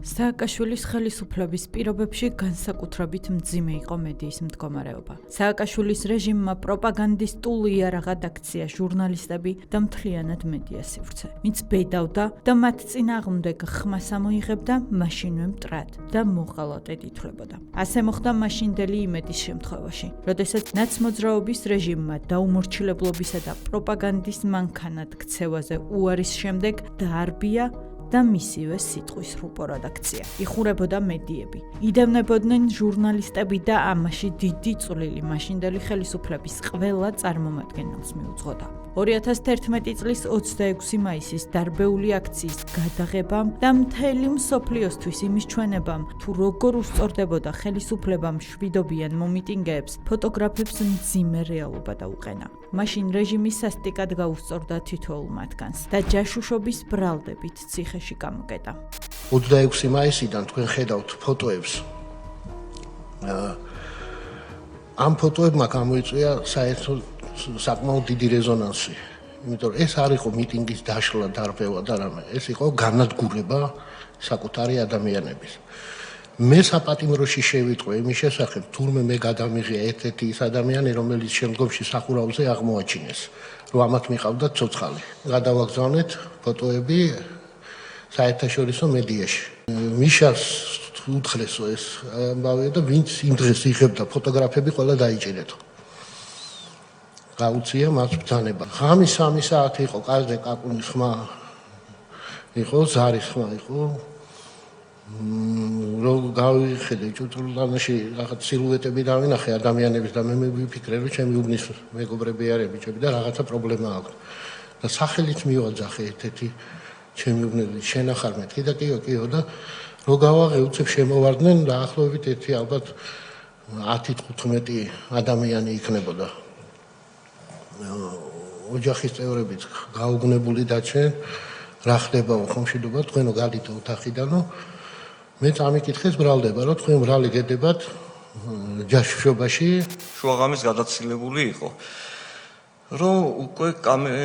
სააკაშვილის ხელისუფლების პირობებში განსაკუთრებით მძიმე იყო მედიის მდგომარეობა. სააკაშვილის რეჟიმმა პროპაგანდისტული იარაღად აქცია ჟურნალისტები და მთლიანად მედია სივრცე. ვინც ბედავდა და მათ წინააღმდეგ ხმას ამოიღებდა, მაშინვე მტრად და მოღალატედ ითვლებოდა. ასე მოხდა მაშინდელი იმედის შემთხვევაში, როდესაც ნაცმოძრაობის რეჟიმმა დაუმორჩილებლობისა და პროპაგანდის მანქანად ქცევაზე უარის შემდეგ დაარბია და მისივე სიტყვის რუპორად აქცია. იხურებოდა მედიები. იდევნებოდნენ ჟურნალისტები და ამაში დიდი წვლილი მაშინდელი ხელისუფლების ყველა წარმომადგენელს მიუძღოდა. 2011 წლის 26 მაისის დარბეული აქციის გადაღებამ და მთელი მსოფლიოსთვის იმის ჩვენებამ, თუ როგორ უსწორდებოდა ხელისუფლებამ შვიდობიან მომიტინგეებს, ფოტოგრაფებს მძიმე რეალობა დაუყენა. მაშინ რეჟიმი სასტიკად გაუსწორდა თითოეულ მათგანს და ჯაშუშობის ბრალდებით ციხეში გამოკეტა. 26 მაისიდან თქვენ ხედავთ ფოტოებს. ამ ფოტოებმა გამოიწვია საერთოდ საკმაოდ დიდი რეზონანსი. იმიტომ რომ ეს არ იყო მიტინგის დაშლა, დარბევა და რამე, ეს იყო განადგურება საკუთარი ადამიანების. მე საპატიმროში შევიტყვე იმის შესახებ, თურმე მე გადამიღია ერთ-ერთი ის ადამიანი, რომელიც შემდგომში სახურავზე აღმოაჩინეს, რომ ამათ მიყავდა ცოცხალი. გადავაგზავნეთ ფოტოები საერთაშორისო მედიაში. მიშას უთხრესო ეს ამბავია და ვინც იმ დღეს იღებდა ფოტოგრაფები, ყველა დაიჭირეთო. გაუწია მას ბრძანება. ღამის 3 საათი იყო კარზე კაკუნის ხმა. იყო ზარის ხმა იყო. რომ გავიხედე ჭუჭულანაში რაღაც სილუეტები დავინახე ადამიანების და მე ვიფიქრე რომ ჩემი უბნის მეგობრები არიან ბიჭები და რაღაცა პრობლემა აქვს. და სახელით მივაძახე ერთ-ერთი ჩემი უბნელი შენახარ მეთქი და კიო და რო გავაღე უცებ შემოვარდნენ დაახლოებით ერთი ალბათ 10-15 ადამიანი იქნებოდა. ოჯახის წევრებიც გაუგნებული დაჩენ რა ხდებაო ხომშიდობა თქვენო გადით ოთახიდანო მე წამიკითხეს ბრალდება რომ თქვენ ბრალი გედებათ ჯაშუშობაში შუაღამის გადაცილებული იყო რომ უკვე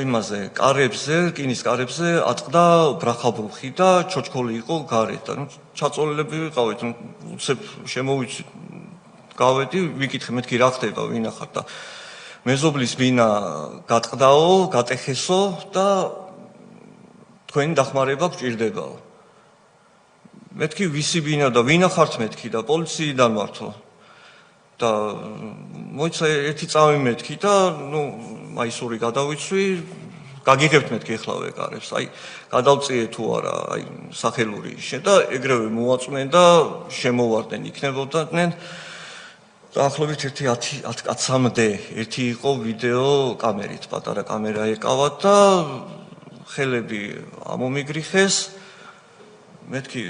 იმაზე კარებზე რკინის კარებზე აწყდა ბრახაბრუხი და ჩოჩქოლი იყო გარეთ და ჩაწოლილები ვიყავით უცებ შემოვიცი გავედი ვიკითხე მეთქი რა ხდება ვინახარ და მეზობლის ბინა გატყდაო გატეხესო და თქვენი დახმარება გჭირდებაო მეთქი ვისი ბინა და ვინა ხართ მეთქი და პოლიციიდან ვართო და მოიცა ერთი წამი მეთქი და ნუ მაისური გადავიცვი გაგიღებთ მეთქი ეხლავე კარებს აი გადავწიე თუ არა აი სახელური და ეგრევე მოაწმენ და შემოვარდნენ იქნებოდნენ დაახლოებით 10 კაცამდე ერთი იყო ვიდეო კამერით პატარა კამერა ეკავათ და ხელები ამომიგრიხეს მეთქი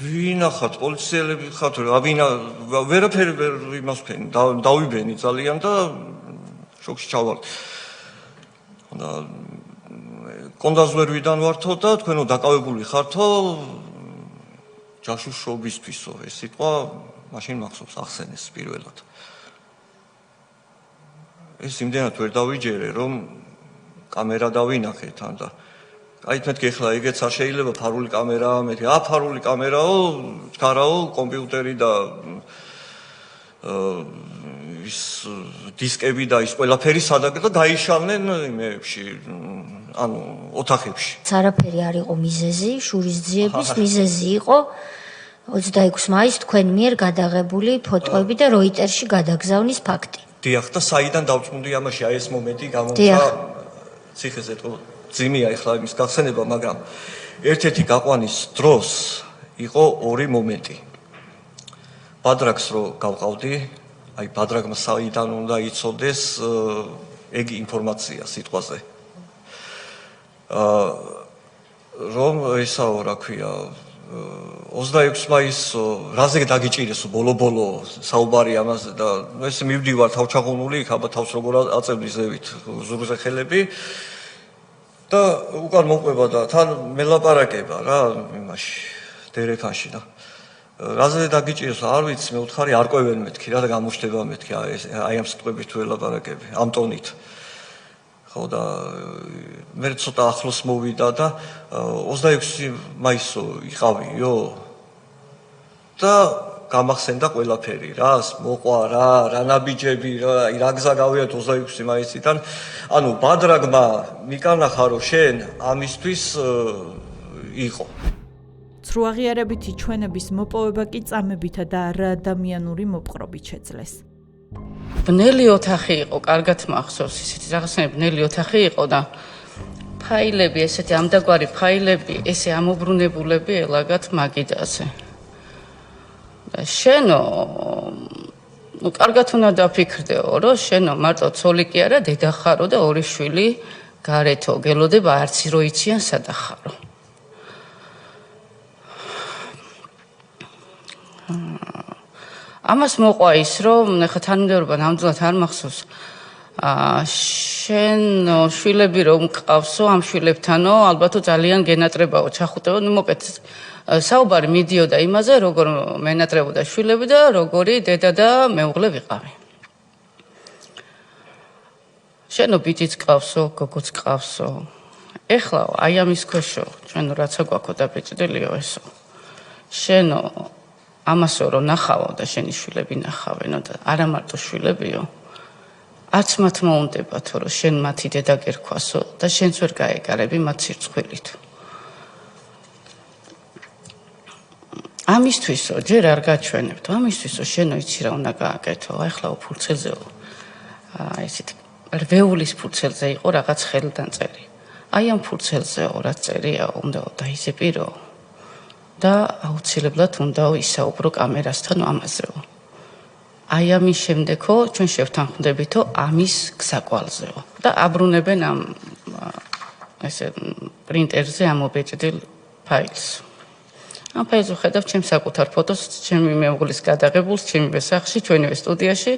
ვინახართ პოლიციელები ხართ ვინა ვერაფერი ვერ იმასფენი დავიბენი ძალიან და შოქში ჩავალ და კონდაზვერვიდან ვართო და თქვენო დაკავებული ხართო ჯაშუშობისთვისო ეს სიტყვა მაშინ მახსოვს ახსენეს პირველად ეს იმდენად ვერ დავიჯერე რომ კამერა დავინახე თან და აი მეთქი ახლა ეგეც არ შეიძლება ფარული კამერაა მეთქი ფარული კამერაო ჩქარაო კომპიუტერი და ის დისკები და ის ყველაფერი სადაგ და დაიშალნენ იმეებში ანუ ოთახებში არაფერი არ იყო მიზეზი შურისძიების მიზეზი იყო 26 მაისს თქვენ მიერ გადაღებული ფოტოები და როიტერში გადაგზავნის ფაქტი დიახ და საიდან დავწმუნდი ამაში აი ეს მომენტი გამომცა ციხეზე თუ ძიმია ახლა იმის გახსენება, მაგრამ ერთ-ერთი გაყვანის დროს იყო ორი მომენტი. ბადრაგს რო გავყავდი, აი ბადრაგმა საიდან უნდა იცოდეს ეგ ინფორმაცია სიტყვაზე. რომ ესაო რა ქვია 26 მაისს რაზე დაგიჭირესო ბოლო საუბარი ამაზე და ეს მივდივარ თავჩაღუნული იქ აბა თავს როგორ აწევდი ზევით ზურგზე ხელები და უკან მოყვება და თან მელაპარაკება რა იმაში დერექანში და რაზე დაგიჭირესო არ ვიცი მე უთხარი არ ყვევენ მეთქი რა და გამოჩდება მეთქი აი ამ სიტყვებით თუ ელაპარაკები ამ ტონით ხო და მე ცოტა ახლოს მოვიდა და 26 მაისო იყავიო და გამახსენდა ყველაფერი რას მოყვა რა ნაბიჯები რა გზა გავიათ 26 მაისიდან ანუ ბადრაგმა მიკანახა რომ შენ ამისთვის იყო ცრუ აღიარებითი ჩვენების მოპოვება კი წამებითა და არაადამიანური მოპყრობით შეძლეს. ბნელი ოთახი იყო, კარგად მახსოვს, ისეთი რაღაცნაირი ბნელი ოთახი იყო და ფაილები, ესეთი ამდაგვარი ფაილები, ესე ამობრუნებულები ელაგათ მაგიდაზე. და შენო, კარგად უნდა დაფიქრდეო, რომ შენო მარტო ცოლი კი არა, დედა ხარო და ორი შვილი გარეთო, გელოდება არც რო იციან სადახარო. ამას მოყვა ის, რომ ეხლა თანმიმდევრობა ნამდვილად არ მახსოვს. შენ შვილები რომ მყავსო, ამ შვილებთანო, ალბათო ძალიან გენატრებაო, ჩახუტებო, ნუ მოკეთ საუბარი მიდიოდა იმაზე, როგორ მენატრებოდა შვილები და როგორი დედა და მეუღლე ვიყავი. შენო ბიჭიც ყავსო, გოგოც ყავსო. ეხლა აი ამის ქვეშო, ჩვენ რაცა გვაქვს და ბეჭდილიო ესო. შენო ამასო რომ ნახავო და შენი შვილები ნახავენო და არა მარტო შვილებიო. არც მათ მოუნდებათო რომ შენ მათი დედა გერქვასო და შენც ვერ გაეკარები მათ სირცხვილით. ამისთვისო ჯერ არ გაჩვენებთ, ამისთვისო შენო იცი რა უნდა გააკეთო, ახლა ფურცელზეო. ესეთ რვეულის ფურცელზე იყო რაღაც ხელიდან წერი. აი ამ ფურცელზეო რაც წერია უნდა დაიზეპირო. და აუცილებლად უნდა ისაუბრო კამერასთან ამაზეო. აი ამის შემდეგო ჩვენ შევთანხმდებითო ამის გზაკვალზეო და აბრუნებენ ამ ესე პრინტერზე ამობეჭდილ ფაილს. ამ ფაილზე ხედავ ჩემს საკუთარ ფოტოს, ჩემი მეუღლის გადაღებულს, ჩემივე სახლში, ჩვენივე სტუდიაში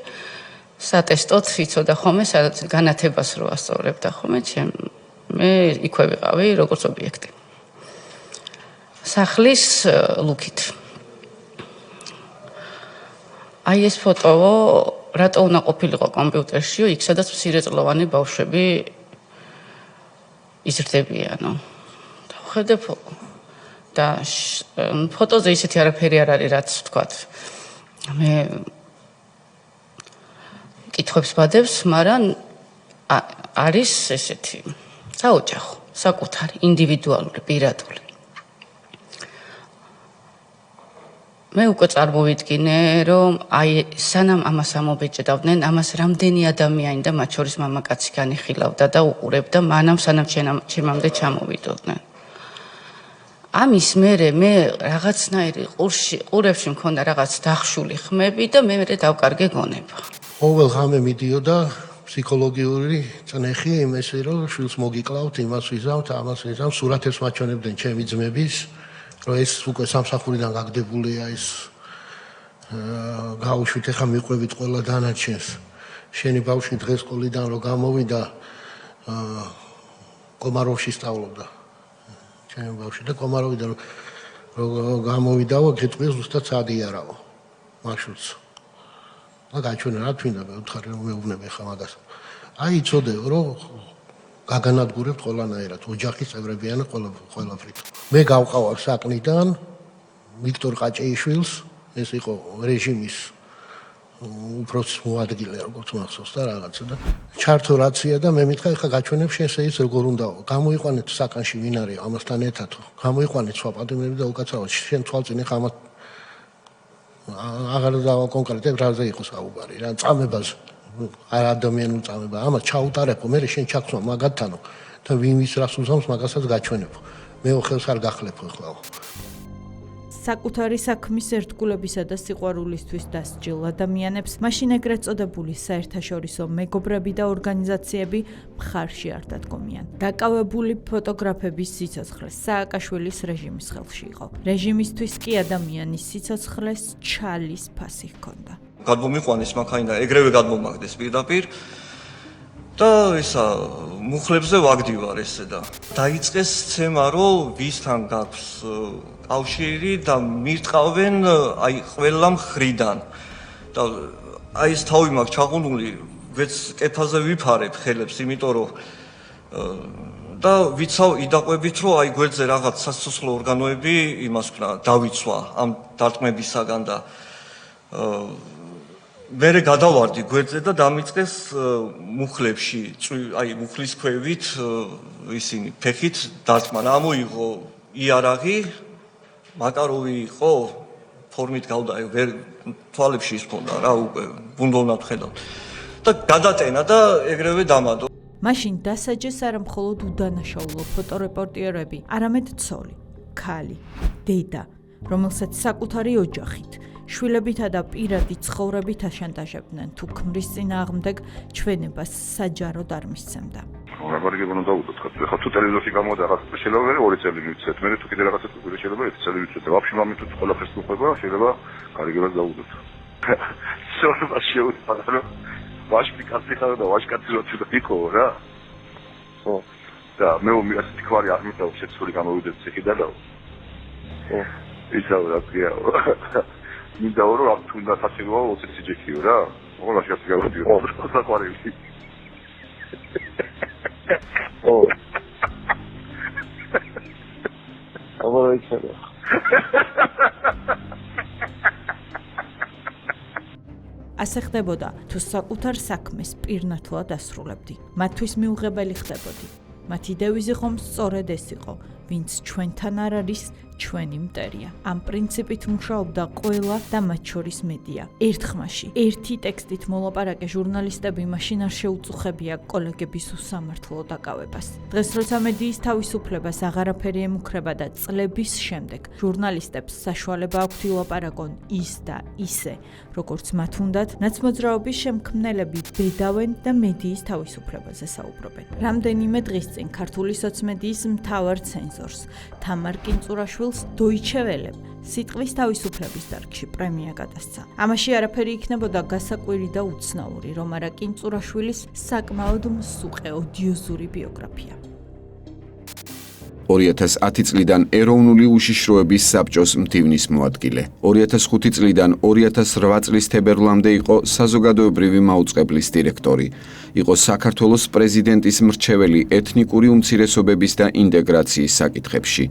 სატესტოდ იცოდა ხოლმე, სადაც განათებას რო ასწორებდა ხოლმე, მე იქვე ვიყავი როგორც ობიექტი. სახლის ლუკით. აი ეს ფოტო რატო უნდა ყოფილიყო კომპიუტერშიო, იქ სადაც მცირეწლოვანი ბავშვები იზრდებიანო. და ხედავ და ფოტოზე ისეთი არაფერი არ არის, რაც ვთქვათ. მე კითხვებს ვადებს, მაგრამ არის ესეთი საოჯახო, საკუთარი, ინდივიდუალური, პირადული. მე უკვე წარმოვიდგინე, რომ აი სანამ ამას ამობეჭდავდნენ, ამას რამდენი ადამიანი და მათ შორის მამაკაცი განიხილავდა და უყურებდა, მანამ სანამ ჩემამდე ჩამოვიდოდნენ. ამის მერე მე რაღაცნაირი ყურებში მქონდა რაღაც დახშული ხმები და მე დავკარგე გონება. ყოველ ღამე მიდიოდა ფსიქოლოგიური წნეხი იმასე, რომ შვილს მოგიკლავთ, იმას ვიზავთ, ამას ვიზავთ, სურათებს მაჩვენებდნენ ჩემი ძმების. რომ ეს უკვე სამსახურიდან გაგდებულია ეს გაუშვით ახლა მიყვებით ყველა დანარჩენს შენი ბავშვი დღეს სკოლიდან რომ გამოვიდა კომაროვში სწავლობდა ჩემი ბავშვი და კომაროვიდან რომ გამოვიდაო გეტყვის ზუსტად საადიარავო მაშულს და გაჩვენა რა თქმა უნდა ვთხარი რომ მეუბნები ხა მაგას აი იცოდეო რომ გაგანადგურებთ ყველანაირად ოჯახის წევრებიანად ყველაფრით. მე გავყავარ საკნიდან ვიქტორ ყაჭეიშვილს, ეს იყო რეჟიმის უпроц მოადგილე, როგორც მახსოვს და რაღაცა და ჩართო რაცია და მე მითხრა, ეხლა გაჩვენებ შენ ეს როგორ უნდაო. გამოიყვანეთ საკანში ვინ არის ამასთან ერთად. გამოიყვანეთ სხვა პატიმრები და უკაცრავად შენ თვალწინ ეხლა ამას აღარ დავაკონკრეტებ რაზე იყო საუბარი, რა წამებაზე. არ ადამიანურ წამება, ამას ჩაუტარებო, მე შენ ჩაქსვა მაგათთანო და ვინ ვის რას უზამს მაგასაც გაჩვენებო. მე ხელს არ გახლებო ხლავ. საკუთარი საქმის ერთგულებისა და სიყვარულისთვის დასჯილ ადამიანებს მაშინ ეგრეთ წოდებული საერთაშორისო მეგობრები და ორგანიზაციები მხარში არ დადგომიან. დაკავებული ფოტოგრაფების სიცოცხლეს სააკაშვილის რეჟიმის ხელში იყო. რეჟიმისთვის კი ადამიანის სიცოცხლეს ჩალის ფასი ჰქონდა. გადმომიყვანეს მანქანა ეგრევე გადმომაგდეს პირდაპირ და ისა მუხლებზე ვაგდივარ ესე და დაიწყეს სცემა რომ ვისთან გაქვს კავშირი და მირტყავენ აი ყველა მხრიდან და აი ეს თავი მაქვს ჩაღუნული ვეც კეფაზე ვიფარებ ხელებს იმიტომ რომ და ვიცავ იდაყვებით, რომ აი გვერდზე რაღაც სასიცოცხლო ორგანოები იმას ქნა დავიცვა ამ დარტყმებისაგან და მერე გადავარდი გვერდზე და დამიწყეს მუხლებში, აი მუხლის ქვევით ისინი ფეხით დარტყმა. ამოიღო იარაღი, მაკაროვი იყო, ფორმით გავდა, აი ვერ თვალებში ის ქონდა რა, უკვე ბუნდოვნად ხედავთ. და გადატენა და ეგრევე დამადო. მაშინ დასაჯეს არა მხოლოდ უდანაშაულო ფოტორეპორტიერები, არამედ ცოლი, ქალი, დედა, რომელსაც საკუთარი ოჯახით, შვილებითა და პირადი ცხოვრებით აშანტაჟებდნენ, თუ ქმრის წინააღმდეგ ჩვენებას საჯაროდ არ მისცემდა. რაბარიგებონა დაუდოთ, ხა თუ ტელევიზორში გამოდა რაღაც შეიძლება ვერ 2 წელი მივცეთ, მე თუ კიდე რაღაცა შეიძლება 1 წელი მივცეთ. ვაფშე მომენტ თუ ყველაფერს უყვება, შეიძლება გარიგებას დაუდოთ. სორმა შეუწყდა. ვაშკი კაცი ხარ და ვაშკაცი როცა იყო რა. ხო. და მე ასეთი ქვარი არ მითაო შეცული გამოვიდეთ ციხიდან და. ხო. ისაო რა ქვია. მინდა რომ აქ თუნდაც ასევა 20 ჯექიო რა. ყველა შეხი გავდიო. ხო, საყვარელი. ო. აბა ასე ხდებოდა, თუ საკუთარ საქმეს პირნათლად ასრულებდი. მათთვის მიუღებელი ხდებოდი. მათი დევიზი ხომ სწორედ ეს იყო, ვინც ჩვენთან არ არის, ჩვენი მტერია. ამ პრინციპით მუშაობდა ყველა და მათ შორის მედია. ერთ ხმაში, ერთი ტექსტით მოლაპარაკე ჟურნალისტები მაშინ არ შეუწუხებია კოლეგების უსამართლო დაკავებას. დღეს როცა მედიის თავისუფლებას აღარაფერი ემუქრება და წლების შემდეგ ჟურნალისტებს საშუალება აქვთ ილაპარაკონ ის და ისე, როგორც მათ უნდათ, ნაცმოძრაობის შემქმნელები ბედავენ და მედიის თავისუფლებაზე საუბრობენ. რამდენიმე დღის წინ ქართული სოციმედიის მთავარ ცენზორს თამარ კინწურაშვილს Deutsche Welle სიტყვის თავისუფლების დარგში პრემია გადასცა. ამაში არაფერი იქნებოდა გასაკვირი და უცნაური, რომ არა კინწურაშვილის საკმაოდ მსუყე ოდიოზური ბიოგრაფია. 2010 წლიდან ეროვნული უშიშროების საბჭოს მდივნის მოადგილე. 2005 წლიდან 2008 წლის თებერვლამდე იყო საზოგადოებრივი მაუწყებლის დირექტორი. იყო საქართველოს პრეზიდენტის მრჩეველი ეთნიკური უმცირესობების და ინტეგრაციის საკითხებში.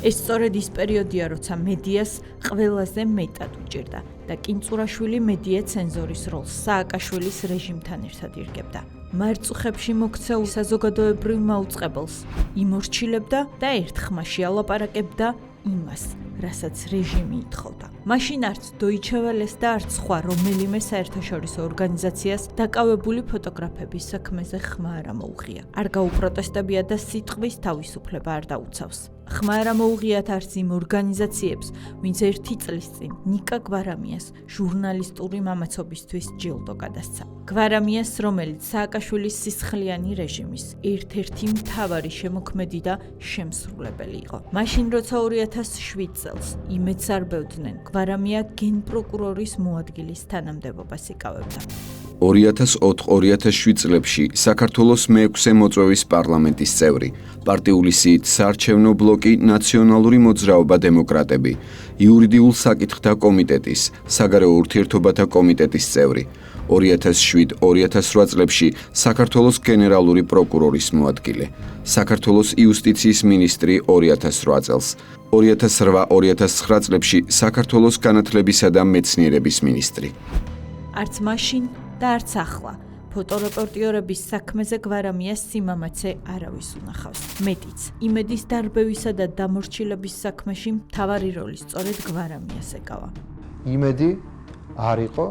ეს სწორედ ის პერიოდია, როცა მედიას ყველაზე მეტად უჭირდა და კინწურაშვილი მედია ცენზორის როლს სააკაშვილის რეჟიმთან ერთად ირგებდა. მარწუხებში მოქცეულ საზოგადოებრივ მაუწყებელს იმორჩილებდა და ერთ ხმაში ალაპარაკებდა იმას, რასაც რეჟიმი ითხოვდა. მაშინ არც Deutsche Welle-ს და არც სხვა რომელიმე საერთაშორისო ორგანიზაციას დაკავებული ფოტოგრაფების საქმეზე ხმა არ ამოუღია. არ გაუპროტესტებია და სიტყვის თავისუფლება არ დაუცავს. ხმა არ ამოუღიათ არც იმ ორგანიზაციებს, ვინც 1 წლის წინ ნიკა გვარამიას ჟურნალისტური მამაცობისთვის ჯილდო გადასცა. გვარამიას, რომელიც სააკაშვილის სისხლიანი რეჟიმის ერთ-ერთი მთავარი შემოქმედი და შემსრულებელი იყო. მაშინ როცა 2007 წელს იმედს არბევდნენ, გვარამია გენპროკურორის მოადგილის თანამდებობას იკავებდა. 2004-2007 წლებში საქართველოს მე-6 მოწვევის პარლამენტის წევრი, პარტიული სიით საარჩევნო ბლოკი ნაციონალური მოძრაობა დემოკრატები, იურიდიულ საკითხთა კომიტეტის, საგარეო ურთიერთობათა კომიტეტის წევრი, 2007-2008 წლებში საქართველოს გენერალური პროკურორის მოადგილე, საქართველოს იუსტიციის მინისტრი 2008 წელს, 2008-2009 წლებში საქართველოს განათლებისა და მეცნიერების მინისტრი. არც მაშინ და არც ახლა ფოტორეპორტიორების საქმეზე გვარამიას სიმამაცე არავის უნახავს. მეტიც, იმედის დარბევისა და დამორჩილების საქმეში მთავარი როლი სწორედ გვარამიას ეკავა. იმედი არ იყო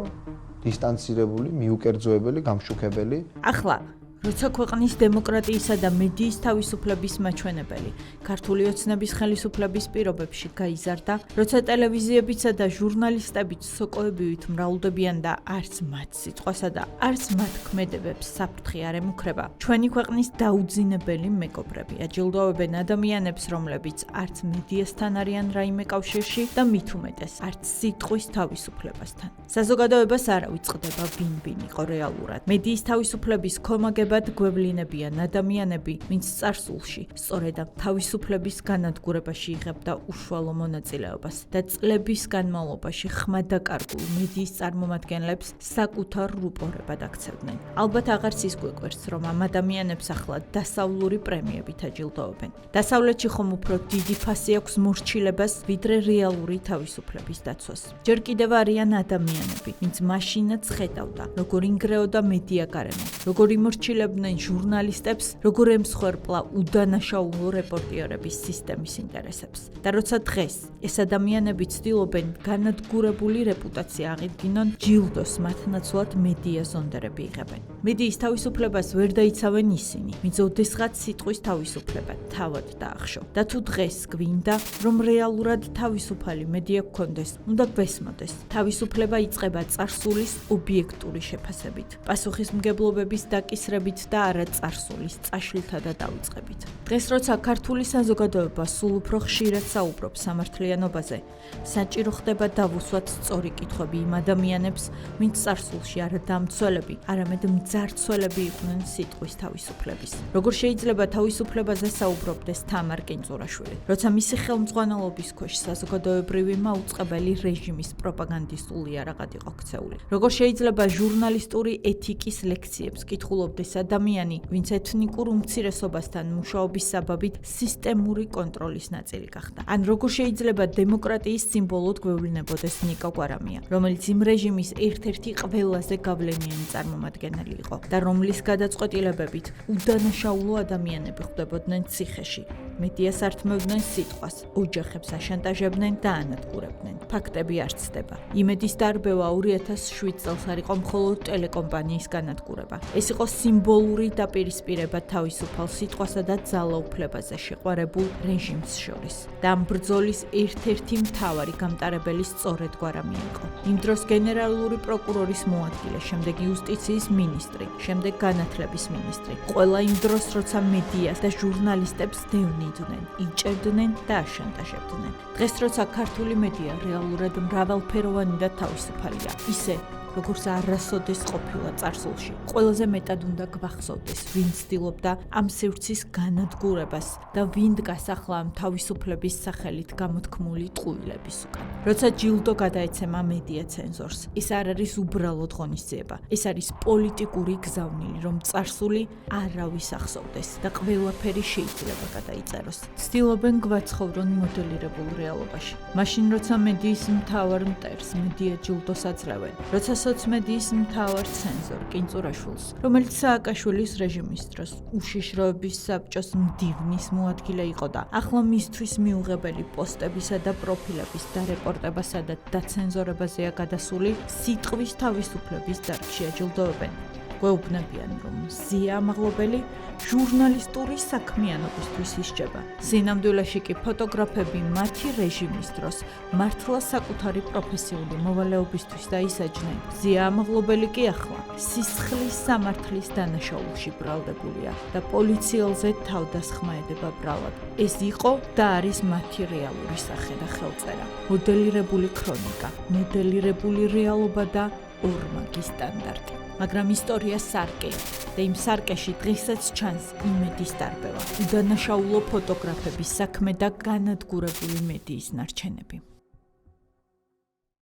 დისტანცირებული, მიუკერძოებელი, გამშუქებელი. ახლა როცა ქვეყნის დემოკრატიისა და მედიის თავისუფლების მაჩვენებელი ქართული ოცნების ხელისუფლების პირობებში გაიზარდა, როცა ტელევიზიებიცა და ჟურნალისტებიც სოკოებივით მრავლდებიან და არც მათ სიტყვასა და არც მათ ქმედებებს საფრთხე არ ემუქრება, ჩვენი ქვეყნის დაუძინებელი მეგობრები აჯილდოვებენ ადამიანებს, რომლებიც არც მედიასთან არიან რაიმე კავშირში და მით უმეტეს არც სიტყვის თავისუფლებასთან. საზოგადოებას არ ავიწყდება ვინ იყო რეალურად. მედიის თავისუფლების ქომაგება აუცილებლად გვევლინებიან ადამიანები, ვინც წარსულში სწორედ ამ თავისუფლების განადგურებაში იღებდა უშუალო მონაწილეობას და წლების განმავლობაში ხმადაკარგულ მედიის წარმომადგენლებს საკუთარ რუპორებად აქცევდნენ. ალბათ აღარც ის გვეკვირს, რომ ამ ადამიანებს ახლა დასავლური პრემიებით აჯილდოებენ. დასავლეთში ხომ უფრო დიდი ფასი აქვს მორჩილებას, ვიდრე რეალური თავისუფლების დაცვას. ჯერ კიდევ არიან ადამიანები, ვინც მაშინაც ხედავდა, როგორ ინგრეოდა მედია გარემო, როგორ იმორჩილებდნენ ჟურნალისტებს, როგორ ემსხვერპლა უდანაშაულო რეპორტიორების სისტემის ინტერესებს. და როცა დღეს ეს ადამიანები ცდილობენ განადგურებული რეპუტაცია აღიდგინონ, ჯილდოს მათ ნაცვლად მედია ზონდერები იღებენ. მედიის თავისუფლებას ვერ დაიცავენ ისინი, ვინც ოდესღაც სიტყვის თავისუფლება თავად დაახშო. და თუ დღეს გვინდა, რომ რეალურად თავისუფალი მედია გქონდეს, უნდა გვესმოდეს. თავისუფლება იწყება წარსულის ობიექტური შეფასებით, პასუხისმგებლობების დაკისრებით და არა წარსულის წაშლილთა და დავიწყებით. დღეს როცა ქართული საზოგადოება სულ უფრო ხშირად საუბრობს სამართლიანობაზე, საჭირო ხდება დავუსვათ სწორი კითხვები იმ ადამიანებს, ვინც წარსულში არა დამცველები, არამედ მძარცველები იყვნენ სიტყვის თავისუფლების. როგორ შეიძლება თავისუფლებაზე საუბრობდეს თამარ კინძურაშვილი, როცა მისი ხელმძღვანელობის ქვეშ საზოგადოებრივი მაუწყებელი რეჟიმის პროპაგანდისტული იარაღად იყო ქცეული. როგორ შეიძლება ჟურნალისტური ეთიკის ლექციებს კითხულობდეს ადამიანი, ვინც ეთნიკურ უმცირესობასთან მუშაობის საბაბით სისტემური კონტროლის ნაწილი გახდა. ან როგორ შეიძლება დემოკრატიის სიმბოლოდ გვევლინებოდეს ნიკო კვარამია, რომელიც იმ რეჟიმის ერთ-ერთი ყველაზე გავლენიანი წარმომადგენელი იყო და რომლის გადაწყვეტილებებით უდანაშაულო ადამიანები ხვდებოდნენ ციხეში, მედიას ართმევდნენ სიტყვას, ოჯახებს აშანტაჟებდნენ და ანადგურებდნენ. ფაქტები არ ცდება. იმედის დარბევა 2007 წელს არ იყო მხოლოდ ტელეკომპანიის განადგურება. ეს იყო სიმბოლური დაპირისპირება თავისუფალ სიტყვასა და ძალაუფლებაზე შეყვარებულ რეჟიმს შორის. და ამ ბრძოლის ერთ-ერთი მთავარი გამტარებელი სწორედ კვარამია იყო. იმ დროს გენერალური პროკურორის მოადგილე, შემდეგ იუსტიციის მინისტრი, შემდეგ განათლების მინისტრი. ყველა იმ დროს, როცა მედიას და ჟურნალისტებს დევნიდნენ, იჭერდნენ და აშანტაჟებდნენ. დღეს როცა ქართული მედია რეალურად მრავალფეროვანი და თავისუფალია, ისე როგორც არასოდეს ყოფილა წარსულში. ყველაზე მეტად უნდა გვახსოვდეს, ვინ ცდილობდა ამ სივრცის განადგურებას და ვინ დგას ახლა ამ თავისუფლების სახელით გამოთქმული ტყუილების უკან. როცა ჯილდო გადაეცემა მედია ცენზორს, ეს არ არის უბრალოდ ღონისძიება, ეს არის პოლიტიკური გზავნილი, რომ წარსული არავის ახსოვდეს და ყველაფერი შეიძლება გადაიწეროს. ცდილობენ გვაცხოვრონ მოდელირებულ რეალობაში. მაშინ როცა მედიის მთავარ მტერს მედია ჯილდოს აძლევენ, როცა სოციმედიის მთავარ ცენზორ კინძურაშვილს, რომელიც სააკაშვილის რეჟიმის დროს უშიშროების საბჭოს მდივნის მოადგილე იყო და ახლა მისთვის მიუღებელი პოსტებისა და პროფილების დარეპორტებასა და დაცენზორებაზეა გადასული, სიტყვის თავისუფლების დარგში აჯილდოებენ. გვეუბნებიან, რომ ზია ამაღლობელი ჟურნალისტური საქმიანობისთვის ისჯება. სინამდვილეში კი ფოტოგრაფები მათი რეჟიმის დროს მართლა საკუთარი პროფესიული მოვალეობისთვის დაისაჯნენ. ზია ამაღლობელი კი ახლა სისხლის სამართლის დანაშაულში ბრალდებულია და პოლიციელზე თავდასხმა ედება ბრალად. ეს იყო და არის მათი რეალური სახე და ხელწერა. მოდელირებული ქრონიკა, მოდელირებული რეალობა და ორმაგი სტანდარტი. მაგრამ ისტორია სარკეა და იმ სარკეში დღესაც ჩანს იმედის დარბევა, უდანაშაულო ფოტოგრაფების საქმე და განადგურებული მედიის ნარჩენები.